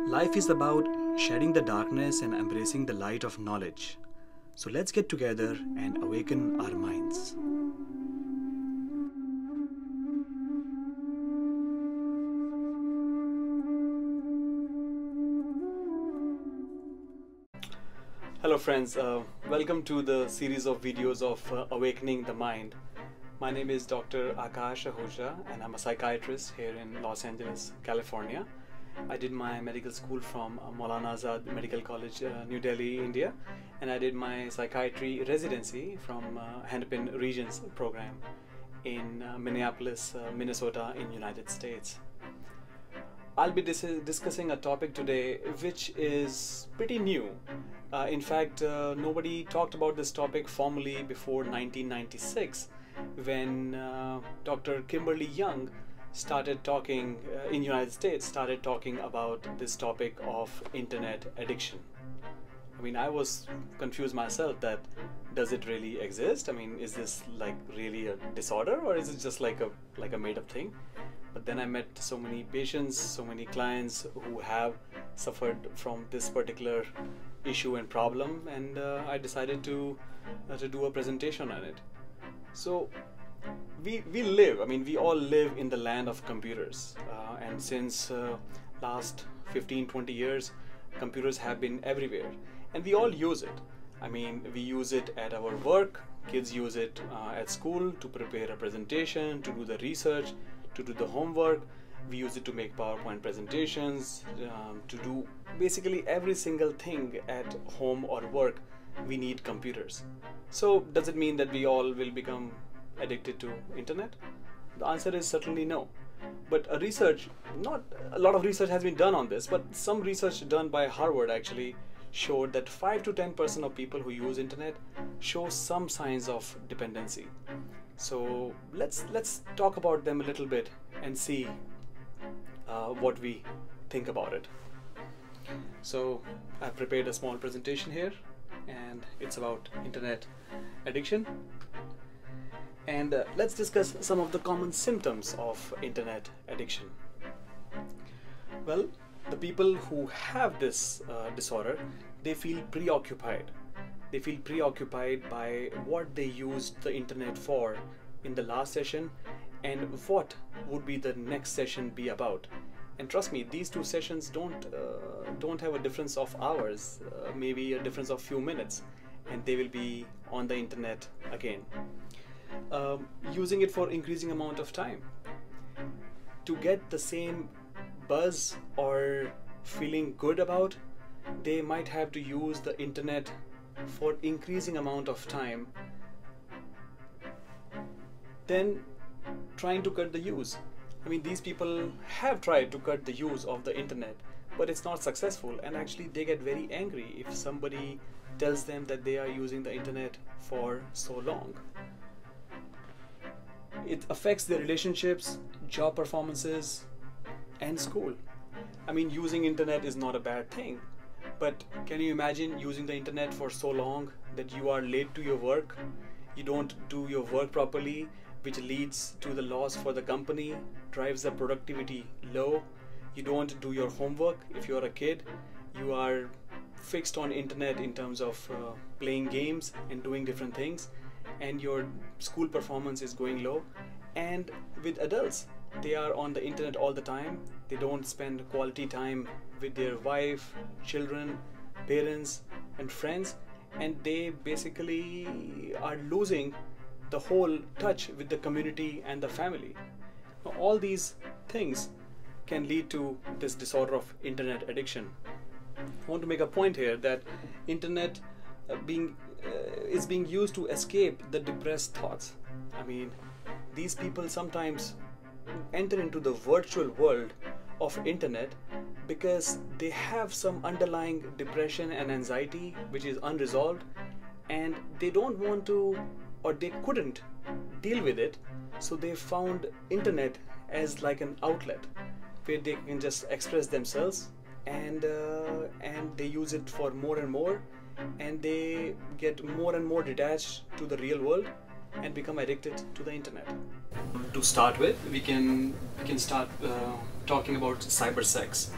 Life is about shedding the darkness and embracing the light of knowledge. So let's get together and awaken our minds. Hello friends, welcome to the series of videos of Awakening the Mind. My name is Dr. Akash Ahuja and I'm a psychiatrist here in Los Angeles, California. I did my medical school from Maulana Azad Medical College, New Delhi, India, and I did my psychiatry residency from Hennepin Regents program in Minneapolis, Minnesota in United States. I'll be discussing a topic today which is pretty new. In fact, nobody talked about this topic formally before 1996 when Dr. Kimberly Young started talking in United States, started talking about this topic of internet addiction. I mean, I was confused myself that does it really exist? I mean, is this like really a disorder or is it just like a made up thing? But then I met so many patients, so many clients who have suffered from this particular issue and problem, and I decided to do a presentation on it. So we live, I mean, we all live in the land of computers, and since last 15-20 years, computers have been everywhere, and we all use it. I mean, we use it at our work, kids use it at school to prepare a presentation, to do the research, to do the homework. We use it to make PowerPoint presentations, to do basically every single thing at home or work. We need computers. So does it mean that we all will become addicted to internet? The answer is certainly no. But not a lot of research has been done on this, but some research done by Harvard actually showed that 5 to 10% of people who use internet show some signs of dependency. So let's talk about them a little bit and see what we think about it. So I've prepared a small presentation here, and it's about internet addiction. And let's discuss some of the common symptoms of internet addiction. Well, the people who have this disorder, they feel preoccupied. They feel preoccupied by what they used the internet for in the last session and what would be the next session be about. And trust me, these two sessions don't have a difference of hours, maybe a difference of few minutes, and they will be on the internet again. Using it for increasing amount of time. To get the same buzz or feeling good about, they might have to use the internet for increasing amount of time, then trying to cut the use. I mean, these people have tried to cut the use of the internet, but it's not successful, and actually they get very angry if somebody tells them that they are using the internet for so long. It affects their relationships, job performances, and school. I mean, using internet is not a bad thing, but can you imagine using the internet for so long that you are late to your work, you don't do your work properly, which leads to the loss for the company, drives the productivity low, you don't do your homework. If you're a kid, you are fixed on internet in terms of playing games and doing different things, and your school performance is going low. And with adults, they are on the internet all the time. They don't spend quality time with their wife, children, parents, and friends, and they basically are losing the whole touch with the community and the family. Now, all these things can lead to this disorder of internet addiction. I want to make a point here that internet is being used to escape the depressed thoughts. I mean, these people sometimes enter into the virtual world of internet because they have some underlying depression and anxiety which is unresolved, and they don't want to, or they couldn't deal with it, so they found internet as like an outlet where they can just express themselves, and they use it for more and more, and they get more and more detached to the real world and become addicted to the internet. To start with, we can start talking about cyber sex.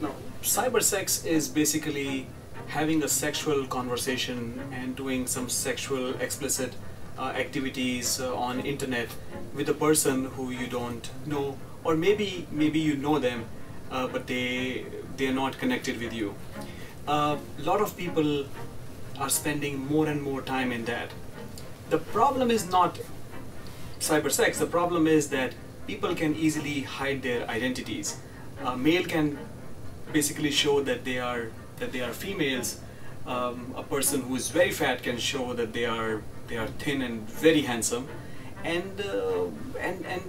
Now, cyber sex is basically having a sexual conversation and doing some sexual explicit activities on internet with a person who you don't know, or maybe you know them, but they're not connected with you. A lot of people are spending more and more time in that. The problem is not cyber sex. The problem is that people can easily hide their identities. A male can basically show that they are females. A person who is very fat can show that they are thin and very handsome, and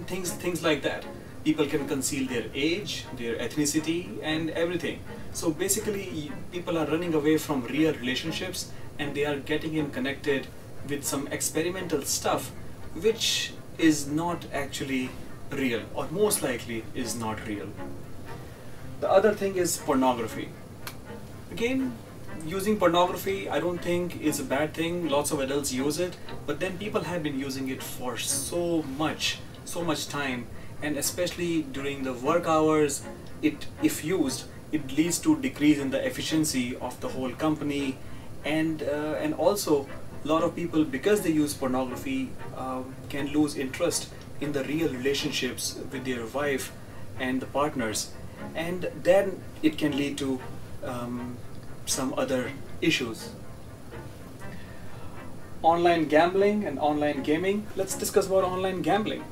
things like that. People can conceal their age, their ethnicity, and everything. So basically, people are running away from real relationships, and they are getting in connected with some experimental stuff, which is not actually real, or most likely is not real. The other thing is pornography. Again, using pornography, I don't think is a bad thing. Lots of adults use it, but then people have been using it for so much time, and especially during the work hours, if used, it leads to decrease in the efficiency of the whole company, and also a lot of people, because they use pornography, can lose interest in the real relationships with their wife and the partners, and then it can lead to some other issues. Online gambling and online gaming. Let's discuss about online gambling.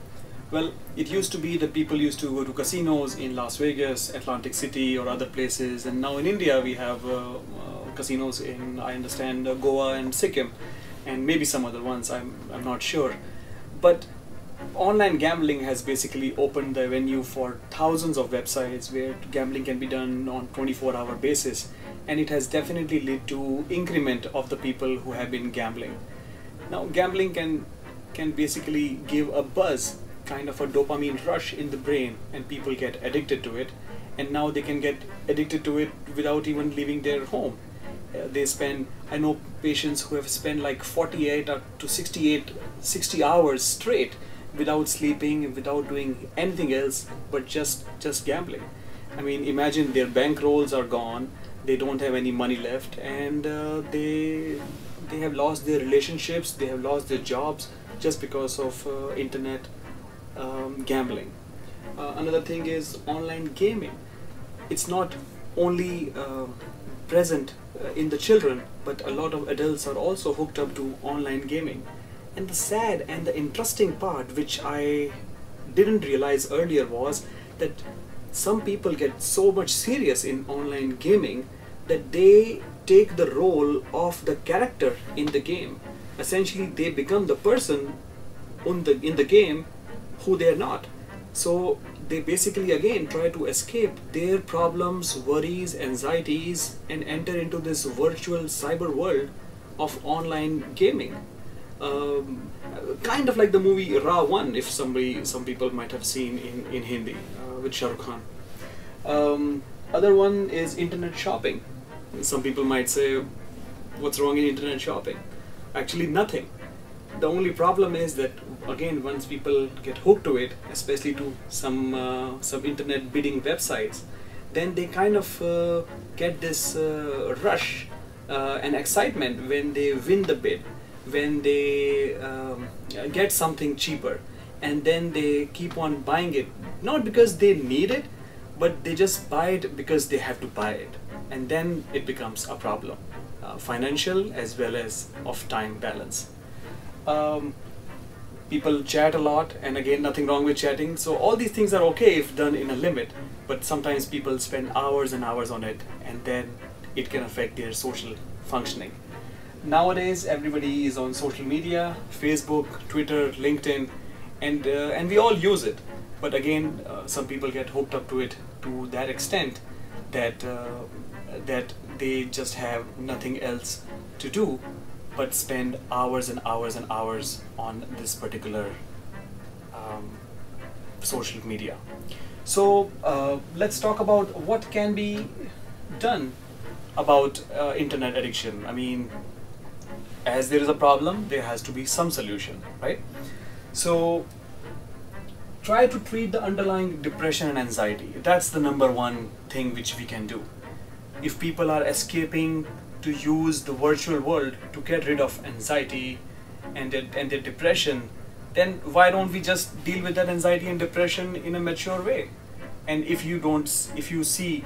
Well, it used to be that people used to go to casinos in Las Vegas, Atlantic City, or other places, and now in India we have casinos in, I understand, Goa and Sikkim, and maybe some other ones, I'm not sure. But online gambling has basically opened the venue for thousands of websites where gambling can be done on 24-hour basis, and it has definitely led to increment of the people who have been gambling. Now, gambling can basically give a buzz, kind of a dopamine rush in the brain, and people get addicted to it, and now they can get addicted to it without even leaving their home. I know patients who have spent like 48 to 60 hours straight without sleeping, without doing anything else but just gambling. I mean, imagine their bankrolls are gone, they don't have any money left, and they have lost their relationships, they have lost their jobs just because of internet gambling. Another thing is online gaming. It's not only present in the children, but a lot of adults are also hooked up to online gaming. And the sad and the interesting part, which I didn't realize earlier, was that some people get so much serious in online gaming that they take the role of the character in the game. Essentially, they become the person in the game who they are not. So they basically again try to escape their problems, worries, anxieties, and enter into this virtual cyber world of online gaming. Kind of like the movie Ra 1, if some people might have seen in Hindi with Shah Rukh Khan. Other one is internet shopping. Some people might say, what's wrong in internet shopping? Actually, nothing. The only problem is that, again, once people get hooked to it, especially to some internet bidding websites, then they kind of get this rush and excitement when they win the bid, when they get something cheaper, and then they keep on buying it, not because they need it, but they just buy it because they have to buy it, and then it becomes a problem, financial as well as of time balance. People chat a lot, and again, nothing wrong with chatting, so all these things are okay if done in a limit, but sometimes people spend hours and hours on it, and then it can affect their social functioning. Nowadays, everybody is on social media, Facebook, Twitter, LinkedIn, and we all use it, but again, some people get hooked up to it to that extent that they just have nothing else to do but spend hours and hours and hours on this particular social media. So let's talk about what can be done about internet addiction. I mean, as there is a problem, there has to be some solution, right? So try to treat the underlying depression and anxiety. That's the number one thing which we can do. If people are escaping to use the virtual world to get rid of anxiety and their depression, then why don't we just deal with that anxiety and depression in a mature way? And if you see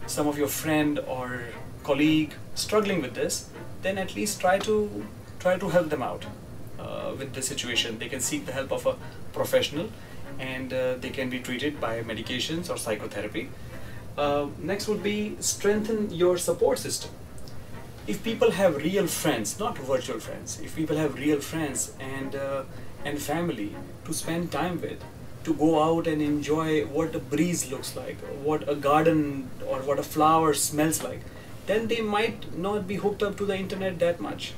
some of your friend or colleague struggling with this, then at least try to help them out with the situation. They can seek the help of a professional, and they can be treated by medications or psychotherapy. Next would be strengthen your support system. If people have real friends, not virtual friends, if people have real friends and family to spend time with, to go out and enjoy what a breeze looks like, what a garden or what a flower smells like, then they might not be hooked up to the internet that much.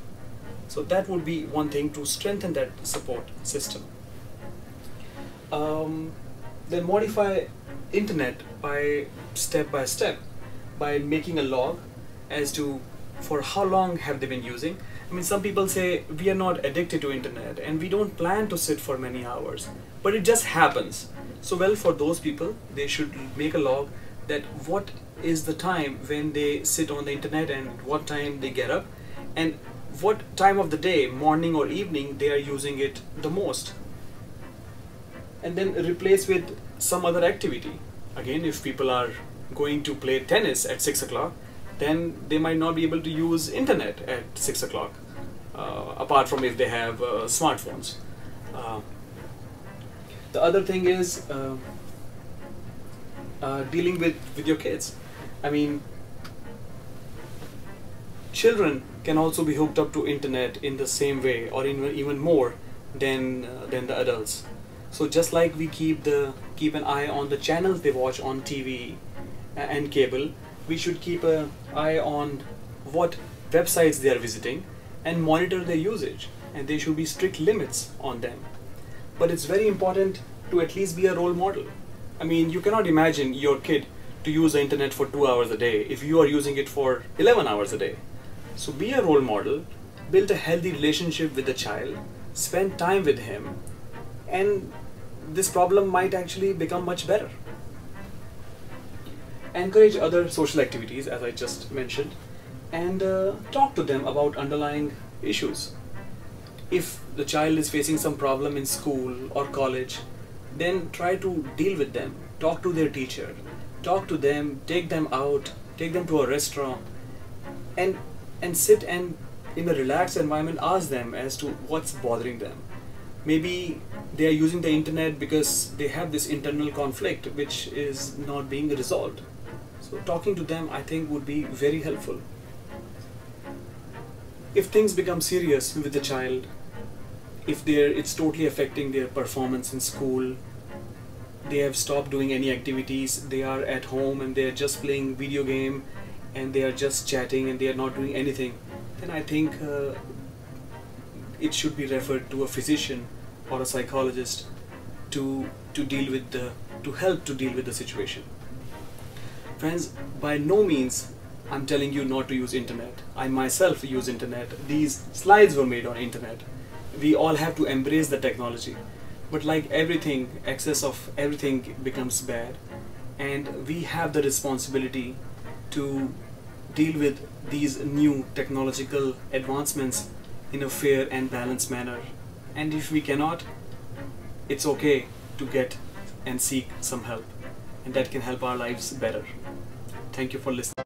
So that would be one thing to strengthen that support system. Then modify internet by step, by making a log as to for how long have they been using. I mean, some people say we are not addicted to internet and we don't plan to sit for many hours, but it just happens. So well, for those people, they should make a log that what is the time when they sit on the internet and what time they get up and what time of the day, morning or evening, they are using it the most. And then replace with some other activity. Again, if people are going to play tennis at 6 o'clock, then they might not be able to use internet at 6 o'clock, apart from if they have smartphones. The other thing is dealing with your kids. I mean, children can also be hooked up to internet in the same way or even more than the adults. So just like we keep an eye on the channels they watch on TV and cable, we should keep an eye on what websites they are visiting and monitor their usage, and there should be strict limits on them. But it's very important to at least be a role model. I mean, you cannot imagine your kid to use the internet for 2 hours a day if you are using it for 11 hours a day. So be a role model, build a healthy relationship with the child, spend time with him, and this problem might actually become much better. Encourage other social activities, as I just mentioned, and talk to them about underlying issues. If the child is facing some problem in school or college, then try to deal with them, talk to their teacher, talk to them, take them out, take them to a restaurant, and sit and in a relaxed environment ask them as to what's bothering them. Maybe they are using the internet because they have this internal conflict which is not being resolved. So talking to them, I think, would be very helpful. If things become serious with the child, if it's totally affecting their performance in school, they have stopped doing any activities, they are at home and they are just playing video game and they are just chatting and they are not doing anything, then I think it should be referred to a physician or a psychologist to help to deal with the situation. Friends, by no means I'm telling you not to use internet. I myself use internet. These slides were made on internet. We all have to embrace the technology. But like everything, excess of everything becomes bad. And we have the responsibility to deal with these new technological advancements in a fair and balanced manner. And if we cannot, it's okay to get and seek some help. And that can help our lives better. Thank you for listening.